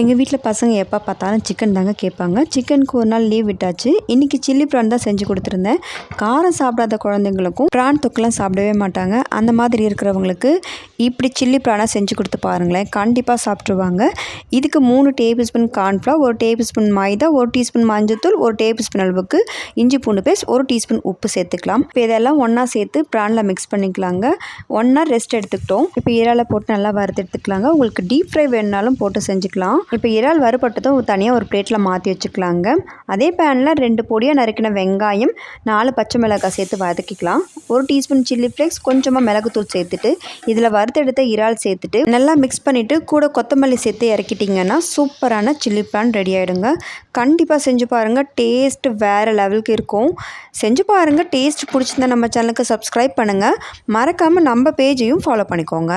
எங்கள் வீட்டில் பசங்க எப்போ பார்த்தாலும் சிக்கன் தாங்க கேட்பாங்க. சிக்கனுக்கு ஒரு நாள் லீவ் விட்டாச்சு. இன்றைக்கி சில்லி ப்ரான் தான் செஞ்சு கொடுத்துருந்தேன். காரம் சாப்பிடாத குழந்தைங்களுக்கும் ப்ரான் தொக்குலாம் சாப்பிடவே மாட்டாங்க. அந்த மாதிரி இருக்கிறவங்களுக்கு இப்படி சில்லி ப்ரானாக செஞ்சு கொடுத்து பாருங்களேன், கண்டிப்பாக சாப்பிட்ருவாங்க. இதுக்கு 3 tablespoon cornflour, 1 tablespoon மைதா, 1 டீஸ்பூன் மஞ்சத்தூள், 1 டேபிள் ஸ்பூன் அளவுக்கு இஞ்சி பூண்டு பேஸ்ட், 1 டீஸ்பூன் உப்பு சேர்த்துக்கலாம். இப்போ இதெல்லாம் ஒன்றா சேர்த்து ப்ரானில் மிக்ஸ் பண்ணிக்கலாங்க. ஒன்றா ரெஸ்ட் எடுத்துக்கிட்டோம். இப்போ இறாலை போட்டு நல்லா வறுத்து எடுத்துக்கலாங்க. உங்களுக்கு டீப் ஃப்ரை வேணுனாலும் போட்டு செஞ்சுக்கலாம். இப்போ இறால் வறுபட்டதும் தனியாக ஒரு பிளேட்டில் மாற்றி வச்சுக்கலாங்க. அதே பேனில் 2 பொடியாக நறுக்கின வெங்காயம், 4 பச்சை மிளகாய் சேர்த்து வதக்கிக்கலாம். 1 டீஸ்பூன் சில்லி ஃப்ளேக்ஸ், கொஞ்சமாக மிளகுத்தூள் சேர்த்துட்டு இதில் வறுத்தெடுத்த இறால் சேர்த்துட்டு நல்லா மிக்ஸ் பண்ணிவிட்டு கூட கொத்தமல்லி சேர்த்து இறக்கிட்டிங்கன்னா சூப்பரான சில்லி ப்ரான் ரெடி ஆகிடுங்க. கண்டிப்பாக செஞ்சு பாருங்கள், டேஸ்ட்டு வேறு லெவலுக்கு இருக்கும். செஞ்சு பாருங்கள். டேஸ்ட் பிடிச்சிருந்தா நம்ம சேனலுக்கு சப்ஸ்கிரைப் பண்ணுங்கள். மறக்காமல் நம்ம பேஜையும் ஃபாலோ பண்ணிக்கோங்க.